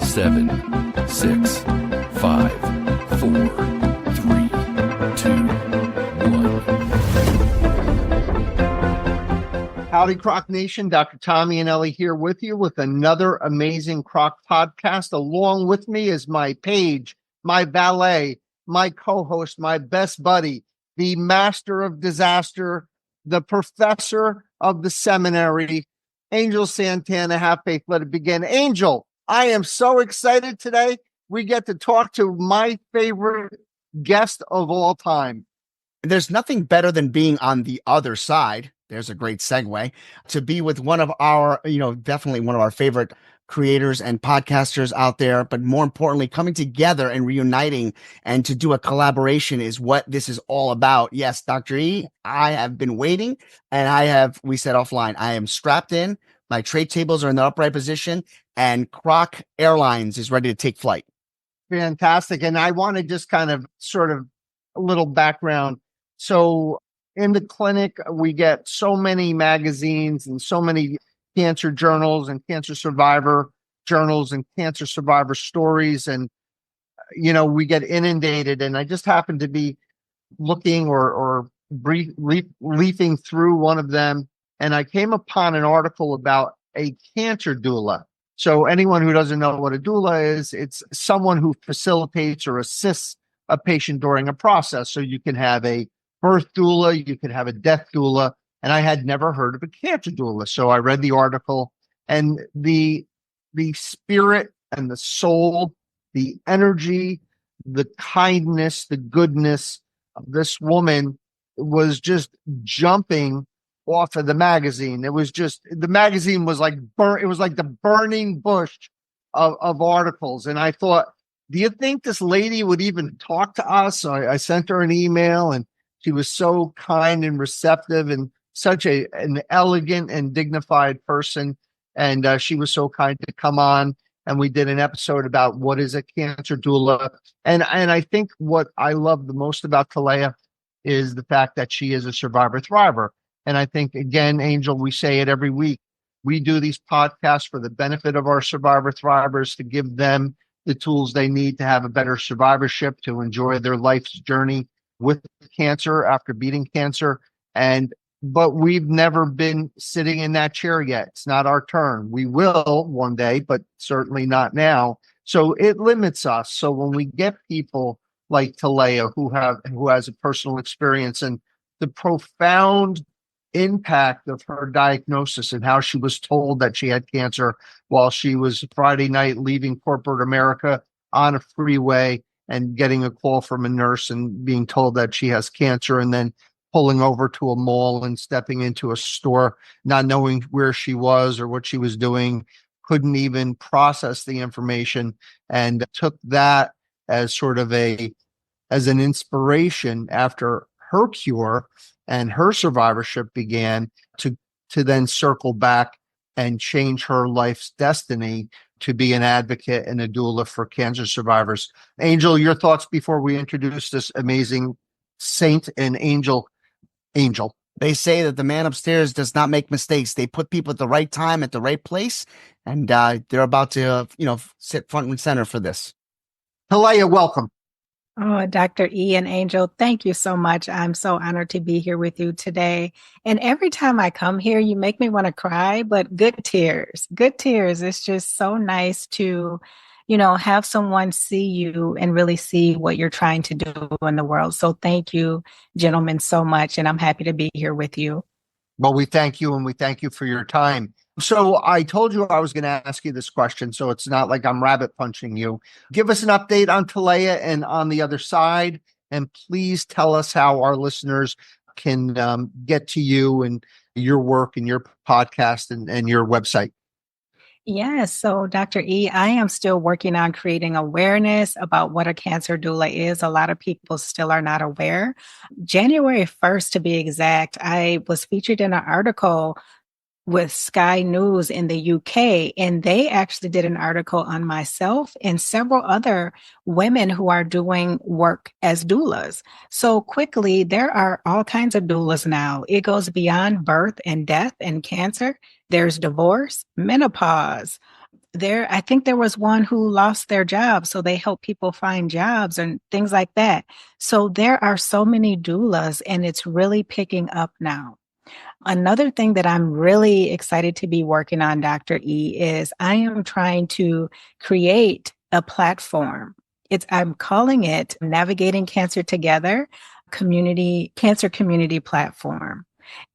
7, 6, 5, 4, 3, 2, 1. Howdy, Croc Nation. Dr. Tommy and Ellie here with you with another amazing Croc podcast. Along with me is my page, my valet, my co-host, my best buddy, the master of disaster, the professor of the seminary, Angel Santana. Have faith, let it begin. Angel, I am so excited today. We get to talk to my favorite guest of all time. There's nothing better than being on the other side. There's a great segue to be with one of our, definitely one of our favorite creators and podcasters out there. But more importantly, coming together and reuniting and to do a collaboration is what this is all about. Yes, Dr. E, I have been waiting and we said offline, I am strapped in. My tray tables are in the upright position and Croc Airlines is ready to take flight. Fantastic. And I want to just kind of sort of a little background. So in the clinic, we get so many magazines and so many cancer journals and cancer survivor journals and cancer survivor stories. And, we get inundated. And I just happened to be looking or leafing through one of them. And I came upon an article about a cancer doula. So anyone who doesn't know what a doula is, it's someone who facilitates or assists a patient during a process. So you can have a birth doula, you could have a death doula, and I had never heard of a cancer doula. So I read the article, and the spirit and the soul, the energy, the kindness, the goodness of this woman was just jumping off of the magazine. It was just, the magazine was like it was like the burning bush of articles. And I thought, do you think this lady would even talk to us? So I sent her an email, and she was so kind and receptive and such an elegant and dignified person. And she was so kind to come on. And we did an episode about what is a cancer doula. And I think what I love the most about Talaya is the fact that she is a survivor thriver. And I think, again, Angel, we say it every week. We do these podcasts for the benefit of our survivor thrivers, to give them the tools they need to have a better survivorship, to enjoy their life's journey with cancer after beating cancer. But we've never been sitting in that chair yet. It's not our turn. We will one day, but certainly not now. So it limits us. So when we get people like Talaya who has a personal experience and the profound impact of her diagnosis and how she was told that she had cancer while she was Friday night leaving corporate America on a freeway and getting a call from a nurse and being told that she has cancer, and then pulling over to a mall and stepping into a store, not knowing where she was or what she was doing, couldn't even process the information, and took that as sort of as an inspiration after her cure and her survivorship began to then circle back and change her life's destiny to be an advocate and a doula for cancer survivors. Angel, your thoughts before we introduce this amazing saint and angel? Angel. They say that the man upstairs does not make mistakes. They put people at the right time, at the right place, and they're about to, sit front and center for this. Talaya, welcome. Oh, Dr. E and Angel, thank you so much. I'm so honored to be here with you today. And every time I come here, you make me want to cry, but good tears. It's just so nice to, have someone see you and really see what you're trying to do in the world. So thank you, gentlemen, so much. And I'm happy to be here with you. Well, we thank you, and we thank you for your time. So I told you I was going to ask you this question, so it's not like I'm rabbit punching you. Give us an update on Talaya and on the other side, and please tell us how our listeners can get to you and your work and your podcast and your website. Yes. So, Dr. E, I am still working on creating awareness about what a cancer doula is. A lot of people still are not aware. January 1st, to be exact, I was featured in an article with Sky News in the UK, and they actually did an article on myself and several other women who are doing work as doulas. So quickly, there are all kinds of doulas now. It goes beyond birth and death and cancer. There's divorce, menopause, I think there was one who lost their job, so they help people find jobs and things like that. So there are so many doulas, and it's really picking up now. Another thing that I'm really excited to be working on, Dr. E, is I am trying to create a platform. I'm calling it Navigating Cancer Together Cancer Community Platform,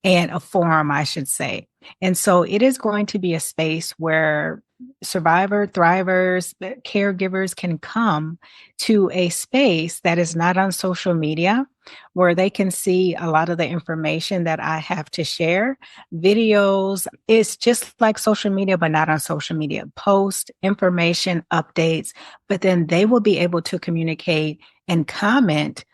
and a forum, I should say. And so it is going to be a space where thrivers, caregivers can come to a space that is not on social media, where they can see a lot of the information that I have to share. Videos, it's just like social media, but not on social media. Post information, updates, but then they will be able to communicate and comment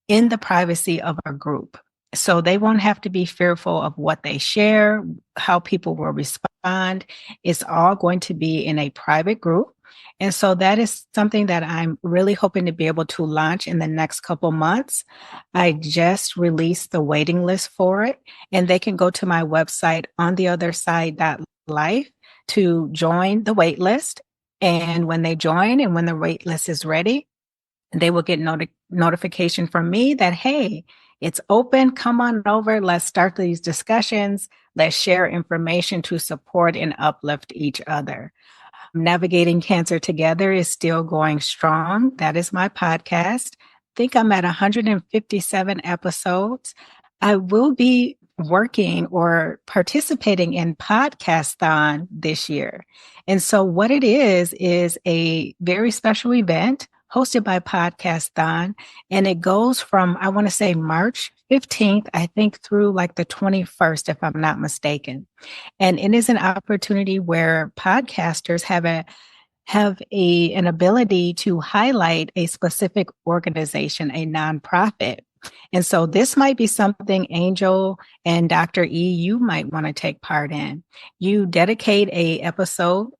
in the privacy of a group. So they won't have to be fearful of what they share, how people will respond. It's all going to be in a private group. And so that is something that I'm really hoping to be able to launch in the next couple months. I just released the waiting list for it, and they can go to my website ontheotherside.life to join the wait list. And when they join and when the wait list is ready, they will get notification from me that, hey, it's open. Come on over. Let's start these discussions. Let's share information to support and uplift each other. Navigating Cancer Together is still going strong. That is my podcast. I think I'm at 157 episodes. I will be working or participating in Podcastathon this year. And so what it is a very special event hosted by Podcastathon. And it goes from, I want to say March 15th, I think through like the 21st, if I'm not mistaken. And it is an opportunity where podcasters have an ability to highlight a specific organization, a nonprofit. And so this might be something Angel and Dr. E, you might want to take part in. You dedicate a episode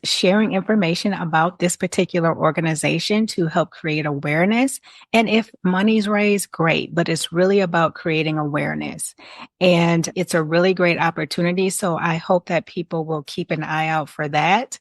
sharing information about this particular organization to help create awareness. And if money's raised, great, but it's really about creating awareness. And it's a really great opportunity. So I hope that people will keep an eye out for that.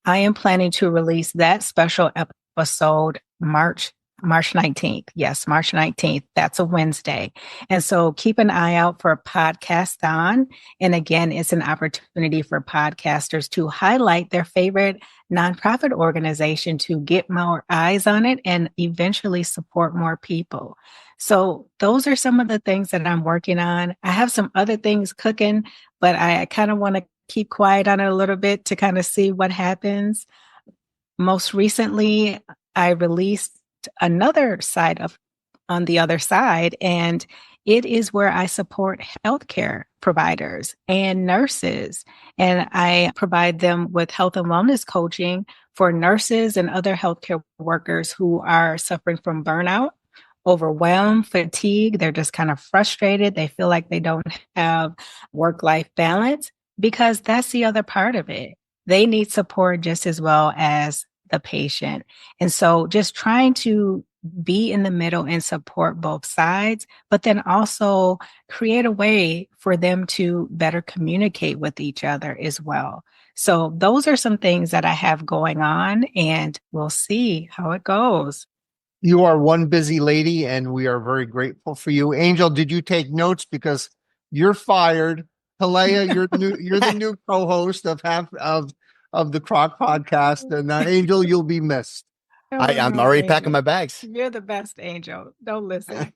I am planning to release that special episode March 19th. Yes, March 19th. That's a Wednesday. And so keep an eye out for Podcastathon. And again, it's an opportunity for podcasters to highlight their favorite nonprofit organization to get more eyes on it and eventually support more people. So those are some of the things that I'm working on. I have some other things cooking, but I kind of want to keep quiet on it a little bit to kind of see what happens. Most recently, I released another side of On the Other Side, and it is where I support healthcare providers and nurses, and I provide them with health and wellness coaching for nurses and other healthcare workers who are suffering from burnout, overwhelm, fatigue. They're just kind of frustrated. They feel like they don't have work-life balance, because that's the other part of it. They need support just as well as the patient. And so just trying to be in the middle and support both sides, but then also create a way for them to better communicate with each other as well. So those are some things that I have going on, and we'll see how it goes. You are one busy lady, and we are very grateful for you. Angel, did you take notes? Because you're fired. Talaya, you're the new co-host of the Croc podcast, and Angel, you'll be missed. I'm already packing my bags. You're the best, Angel. Don't listen.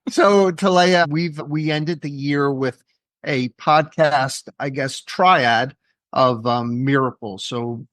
So, Talaya, we ended the year with a podcast, I guess, triad of miracles. So,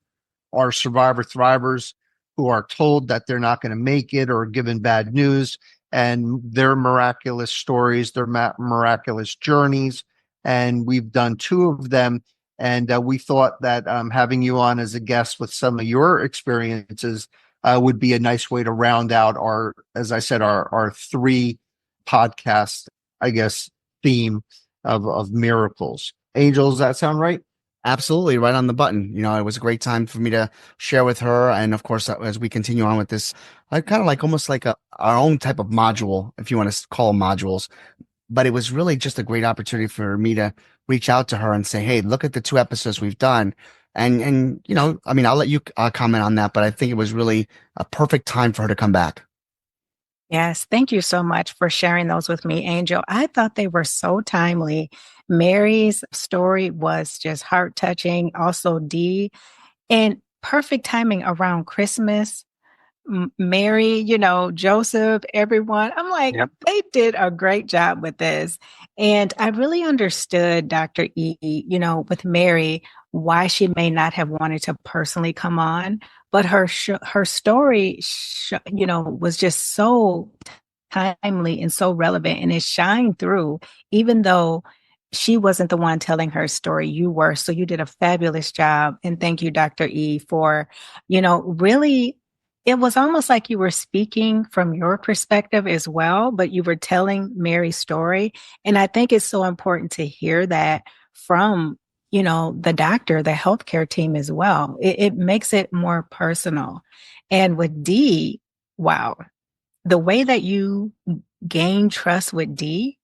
our survivor thrivers who are told that they're not going to make it or given bad news, and their miraculous stories, their miraculous journeys, and we've done two of them. And we thought that having you on as a guest with some of your experiences would be a nice way to round out our, as I said, our three podcast, I guess, theme of miracles. Angel, does that sound right? Absolutely, right on the button. You know, it was a great time for me to share with her. And of course, as we continue on with this, I kind of like almost like our own type of module, if you want to call them modules. But it was really just a great opportunity for me to reach out to her and say, hey, look at the two episodes we've done. And you know, I mean, I'll let you comment on that, but I think it was really a perfect time for her to come back. Yes, thank you so much for sharing those with me, Angel. I thought they were so timely. Mary's story was just heart touching. Also, Dee, and perfect timing around Christmas. Mary, Joseph, everyone. I'm like, Yep. they did a great job with this. And I really understood Dr. E, with Mary, why she may not have wanted to personally come on, but her story, was just so timely and so relevant, and it shined through, even though she wasn't the one telling her story. You were. So you did a fabulous job. And thank you, Dr. E, for, really, it was almost like you were speaking from your perspective as well, but you were telling Mary's story. And I think it's so important to hear that from, the doctor, the healthcare team as well. It makes it more personal. And with Dee, wow, the way that you gain trust with Dee,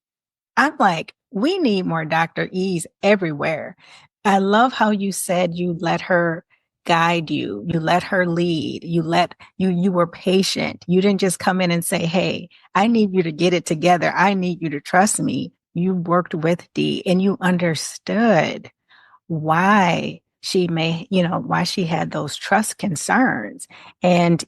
I'm like, we need more Dr. E's everywhere. I love how you said you let her guide you. You let her lead. You were patient. You didn't just come in and say, "Hey, I need you to get it together. I need you to trust me." You worked with Dee and you understood why why she had those trust concerns. And,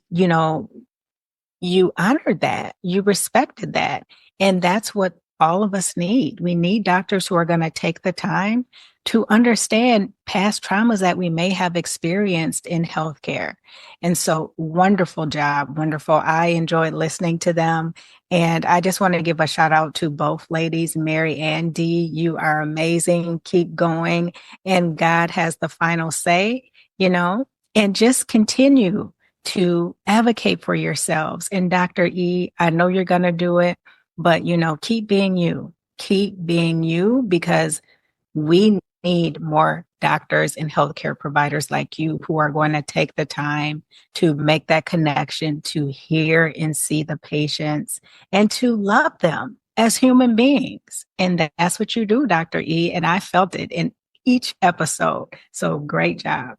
you honored that, you respected that. And that's what all of us need. We need doctors who are going to take the time to understand past traumas that we may have experienced in healthcare. And so, wonderful job. Wonderful. I enjoyed listening to them. And I just want to give a shout out to both ladies, Mary and Dee. You are amazing. Keep going. And God has the final say, and just continue to advocate for yourselves. And Dr. E, I know you're going to do it, but keep being you. Keep being you, because we need more doctors and healthcare providers like you who are going to take the time to make that connection, to hear and see the patients, and to love them as human beings. And that's what you do, Dr. E. And I felt it in each episode. So great job.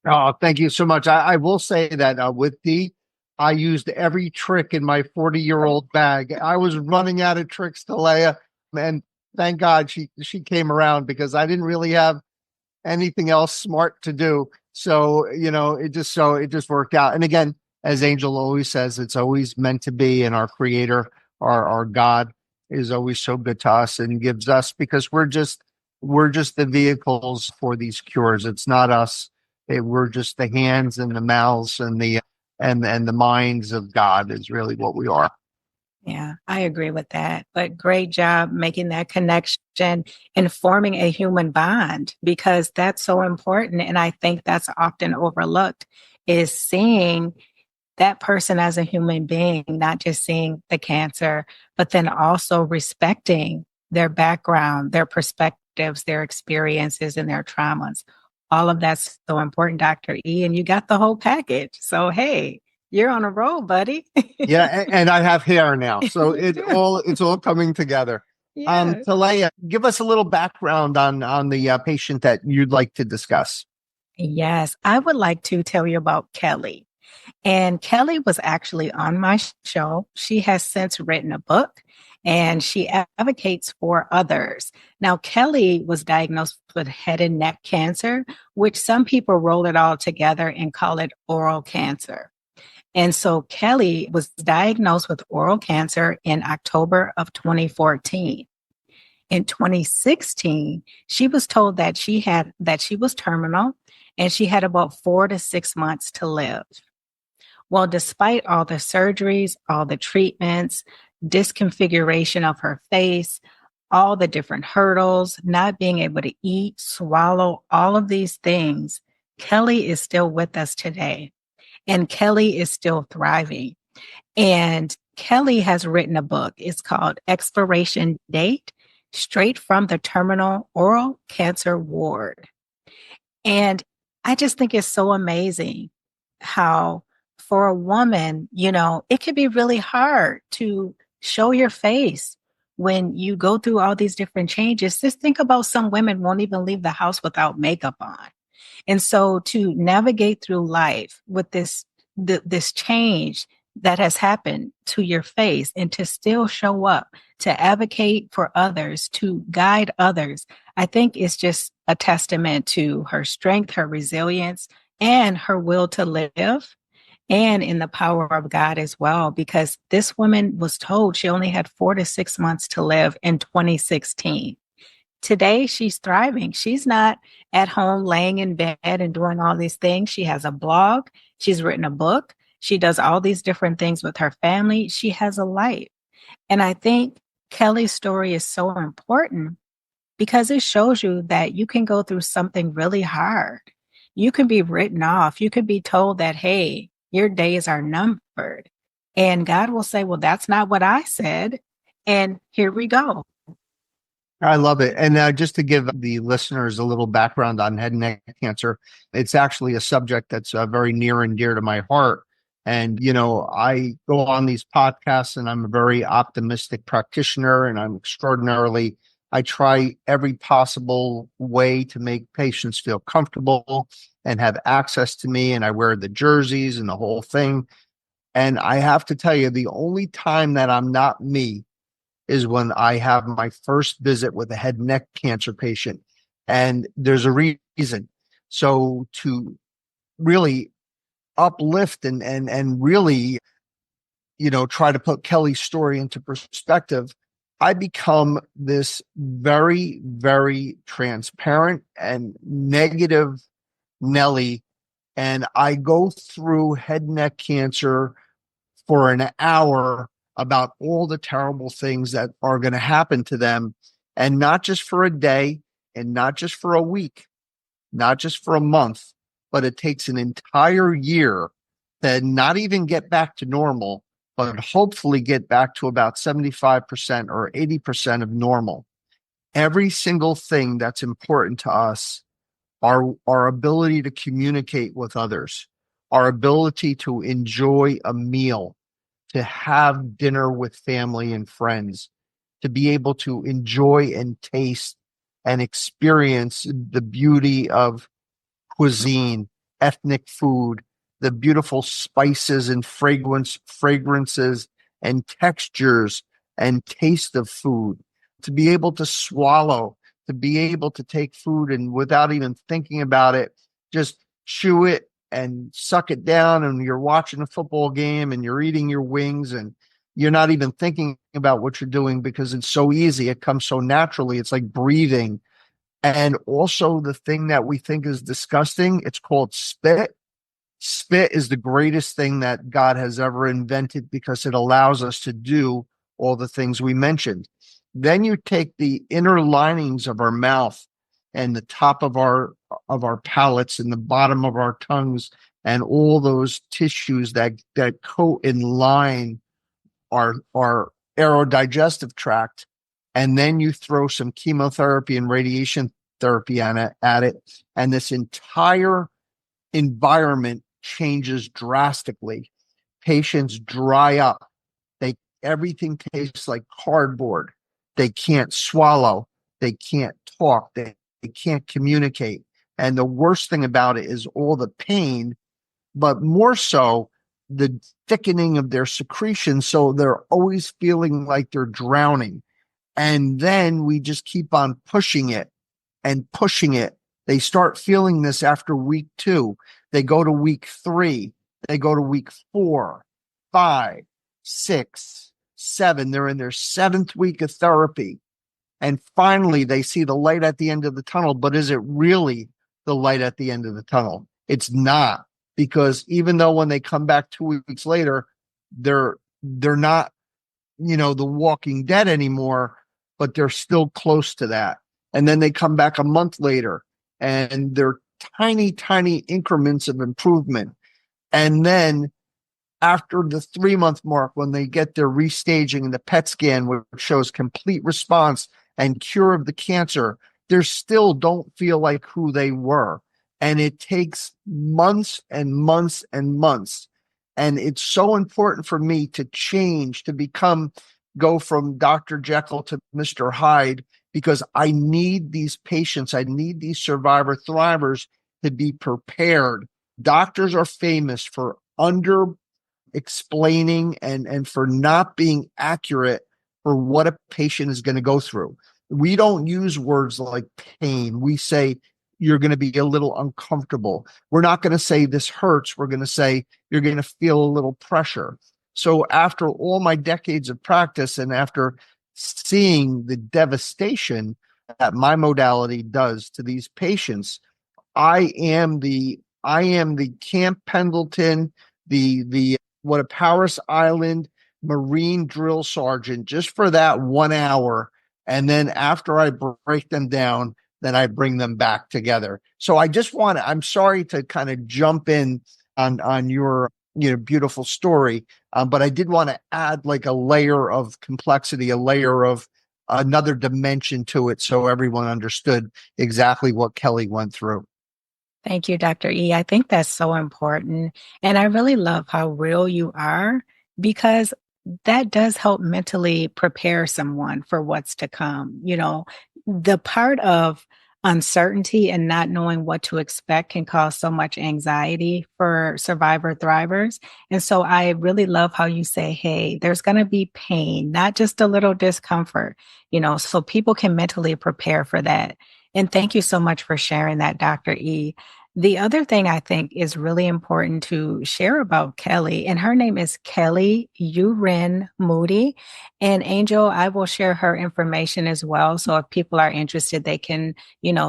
Oh, thank you so much. I will say that with Dee, I used every trick in my 40-year-old bag. I was running out of tricks, Talaya, and thank God she came around, because I didn't really have anything else smart to do. So, it just worked out. And again, as Angel always says, it's always meant to be. And our creator, our God, is always so good to us and gives us, because we're just the vehicles for these cures. It's not us. We're just the hands and the mouths and the minds of God is really what we are. Yeah, I agree with that. But great job making that connection and forming a human bond, because that's so important. And I think that's often overlooked, is seeing that person as a human being, not just seeing the cancer, but then also respecting their background, their perspectives, their experiences, and their traumas. All of that's so important, Dr. E. And you got the whole package. So, hey, you're on a roll, buddy. Yeah, and I have hair now, so it's all coming together. Yeah. Talaya, give us a little background on the patient that you'd like to discuss. Yes, I would like to tell you about Kelly. And Kelly was actually on my show. She has since written a book and she advocates for others. Now, Kelly was diagnosed with head and neck cancer, which some people roll it all together and call it oral cancer. And so Kelly was diagnosed with oral cancer in October of 2014. In 2016, she was told that she was terminal and she had about 4 to 6 months to live. Well, despite all the surgeries, all the treatments, disconfiguration of her face, all the different hurdles, not being able to eat, swallow, all of these things, Kelly is still with us today. And Kelly is still thriving. And Kelly has written a book. It's called Expiration Date, Straight from the Terminal Oral Cancer Ward. And I just think it's so amazing how, for a woman, it can be really hard to show your face when you go through all these different changes. Just think about, some women won't even leave the house without makeup on. And so to navigate through life with this change that has happened to your face and to still show up, to advocate for others, to guide others, I think it's just a testament to her strength, her resilience, and her will to live, and in the power of God as well, because this woman was told she only had 4 to 6 months to live in 2016. Today, she's thriving. She's not at home laying in bed and doing all these things. She has a blog. She's written a book. She does all these different things with her family. She has a life. And I think Kelly's story is so important because it shows you that you can go through something really hard. You can be written off. You could be told that, hey, your days are numbered. And God will say, well, that's not what I said. And here we go. I love it. And just to give the listeners a little background on head and neck cancer, it's actually a subject that's very near and dear to my heart. And, I go on these podcasts and I'm a very optimistic practitioner and I try every possible way to make patients feel comfortable and have access to me. And I wear the jerseys and the whole thing. And I have to tell you, the only time that I'm not me is when I have my first visit with a head and neck cancer patient. And there's a reason. So to really uplift and really, try to put Kelly's story into perspective, I become this very, very transparent and negative Nelly. And I go through head and neck cancer for an hour about all the terrible things that are going to happen to them. And not just for a day and not just for a week, not just for a month, but it takes an entire year to not even get back to normal, but hopefully get back to about 75% or 80% of normal. Every single thing that's important to us, our ability to communicate with others, our ability to enjoy a meal, to have dinner with family and friends, to be able to enjoy and taste and experience the beauty of cuisine, ethnic food, the beautiful spices and fragrances and textures and taste of food, to be able to swallow, to be able to take food and without even thinking about it, just chew it and suck it down. And you're watching a football game and you're eating your wings and you're not even thinking about what you're doing because it's so easy. It comes so naturally. It's like breathing. And also the thing that we think is disgusting, it's called spit. Spit is the greatest thing that God has ever invented because it allows us to do all the things we mentioned. Then you take the inner linings of our mouth and the top of our palates and the bottom of our tongues and all those tissues that coat and line our aerodigestive tract. And then you throw some chemotherapy and radiation therapy at it. And this entire environment changes drastically. Patients dry up. Everything tastes like cardboard. They can't swallow. They can't talk. They can't communicate. And the worst thing about it is all the pain, but more so the thickening of their secretion. So they're always feeling like they're drowning. And then we just keep on pushing it and pushing it. They start feeling this after week 2. They go to week 3. They go to week 4, 5, 6, 7. They're in their 7th week of therapy. And finally, they see the light at the end of the tunnel. But is it really the light at the end of the tunnel? It's not, because even though when they come back 2 weeks later, they're not, the Walking Dead anymore, but they're still close to that. And then they come back a month later and they're tiny, tiny increments of improvement. And then after the 3-month mark, when they get their restaging and the PET scan, which shows complete response and cure of the cancer, they still don't feel like who they were. And it takes months and months and months. And it's so important for me to change, to go from Dr. Jekyll to Mr. Hyde, because I need these patients. I need these survivor thrivers to be prepared. Doctors are famous for under explaining and for not being accurate for what a patient is going to go through. We don't use words like pain. We say you're going to be a little uncomfortable. We're not going to say this hurts. We're going to say you're going to feel a little pressure. So after all my decades of practice and after seeing the devastation that my modality does to these patients, I am the Camp Pendleton, the what a Paris Island Marine drill sergeant just for that 1 hour. And then after I break them down, then I bring them back together. So I'm sorry to kind of jump in on your beautiful story, but I did want to add like a layer of complexity, a layer of another dimension to it, so everyone understood exactly what Kelly went through. Thank you, Dr. E. I think that's so important. And I really love how real you are, because that does help mentally prepare someone for what's to come. The part of uncertainty and not knowing what to expect can cause so much anxiety for survivor thrivers. And so I really love how you say, hey, there's going to be pain, not just a little discomfort, so people can mentally prepare for that. And thank you so much for sharing that, Dr. E. The other thing I think is really important to share about Kelly, and her name is Kelly Uren Moody. And Angel, I will share her information as well. So if people are interested, they can,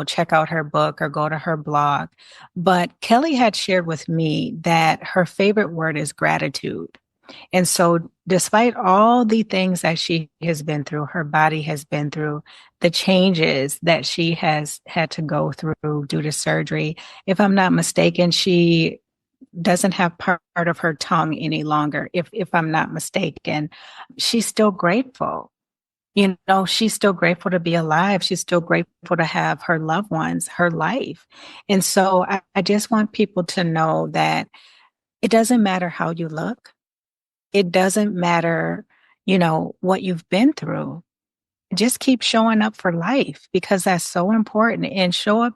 check out her book or go to her blog. But Kelly had shared with me that her favorite word is gratitude. And so, despite all the things that she has been through, her body has been through, the changes that she has had to go through due to surgery, if I'm not mistaken, she doesn't have part of her tongue any longer. If I'm not mistaken, she's still grateful. She's still grateful to be alive. She's still grateful to have her loved ones, her life. And so I just want people to know that it doesn't matter how you look. It doesn't matter, what you've been through. Just keep showing up for life, because that's so important, and show up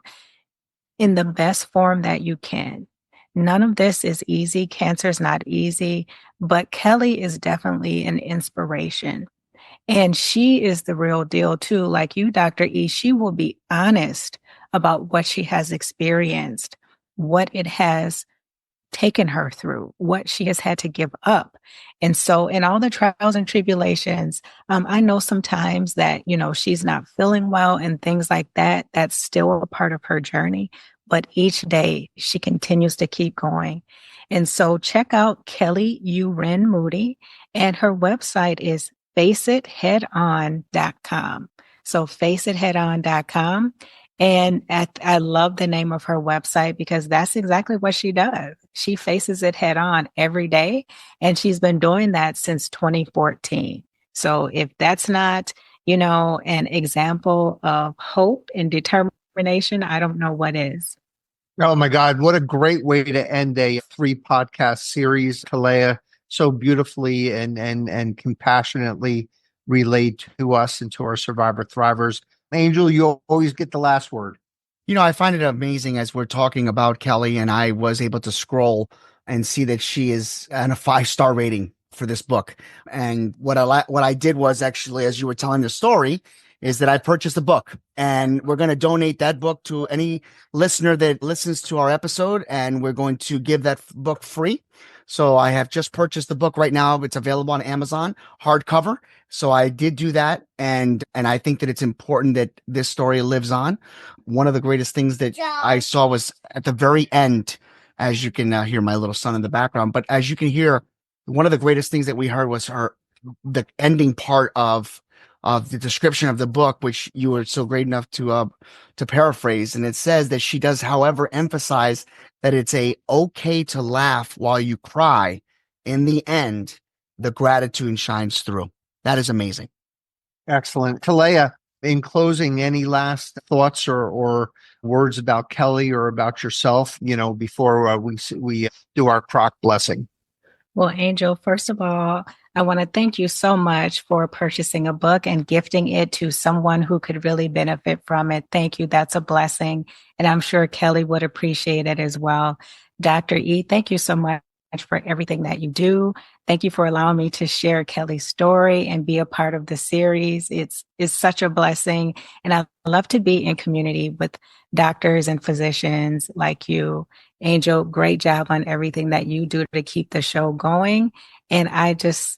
in the best form that you can. None of this is easy. Cancer is not easy, but Kelly is definitely an inspiration. And she is the real deal too. Like you, Dr. E, she will be honest about what she has experienced, what it has taken her through, what she has had to give up. And so in all the trials and tribulations, I know sometimes that, she's not feeling well and things like that. That's still a part of her journey. But each day she continues to keep going. And so check out Kelly Uren Moody, and her website is faceithheadon.com. So faceithheadon.com. And I love the name of her website, because that's exactly what she does. She faces it head on every day. And she's been doing that since 2014. So if that's not, an example of hope and determination, I don't know what is. Oh my God, what a great way to end a 3-podcast series, Talaya. So beautifully and compassionately relayed to us and to our survivor thrivers. Angel, you always get the last word. I find it amazing as we're talking about Kelly, and I was able to scroll and see that she is on a 5-star rating for this book. And what I did was, actually, as you were telling the story, is that I purchased the book, and we're going to donate that book to any listener that listens to our episode, and we're going to give that book free. So I have just purchased the book right now. It's available on Amazon, hardcover. So I did do that. And I think that it's important that this story lives on. One of the greatest things that I saw was at the very end, as you can hear my little son in the background, but as you can hear, one of the greatest things that we heard was the ending part of the description of the book, which you were so great enough to paraphrase. And it says that she does, however, emphasize that it's okay to laugh while you cry. In the end, the gratitude shines through. That is amazing. Excellent. Talaya, in closing, any last thoughts or words about Kelly or about yourself, before we do our crock blessing? Well, Angel, first of all, I want to thank you so much for purchasing a book and gifting it to someone who could really benefit from it. Thank you. That's a blessing. And I'm sure Kelly would appreciate it as well. Dr. E, thank you so much for everything that you do. Thank you for allowing me to share Kelly's story and be a part of the series. It's such a blessing. And I love to be in community with doctors and physicians like you. Angel, great job on everything that you do to keep the show going. And I just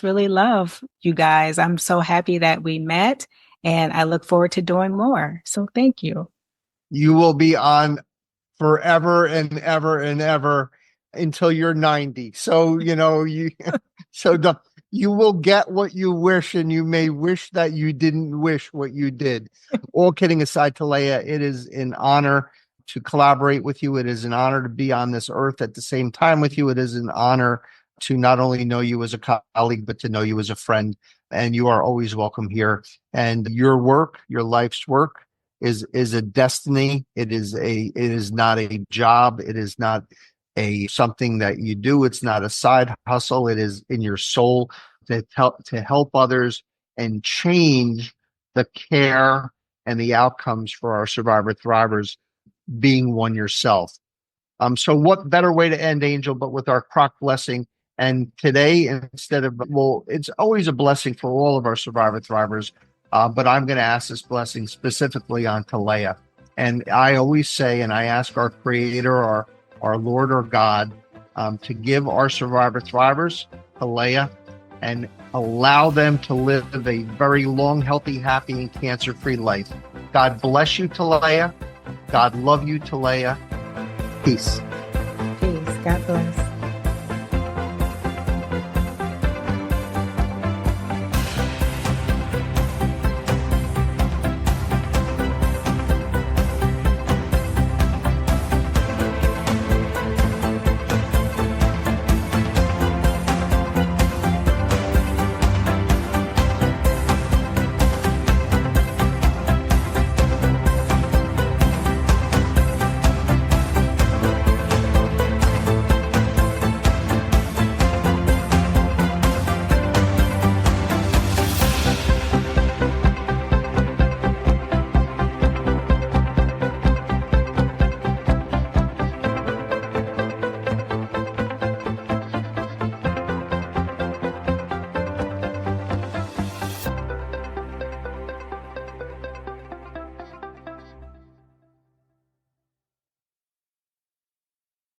really love you guys. I'm so happy that we met and I look forward to doing more. So thank you. You will be on forever and ever and ever until you're 90. So, you will get what you wish, and you may wish that you didn't wish what you did. All kidding aside, Talaya, it is an honor to collaborate with you. It is an honor to be on this earth at the same time with you. It is an honor to not only know you as a colleague, but to know you as a friend. And you are always welcome here. And your work, your life's work, is a destiny. It is not a job. It is not something that you do. It's not a side hustle. It is in your soul to help others and change the care and the outcomes for our survivor thrivers, being one yourself. So what better way to end, Angel, but with our crock blessing? And today, it's always a blessing for all of our survivor thrivers, but I'm going to ask this blessing specifically on Talaya. And I always say, and I ask our Creator, our Lord or God, to give our survivor thrivers Talaya and allow them to live a very long, healthy, happy, and cancer-free life. God bless you, Talaya. God love you, Talaya. Peace. Peace. God bless.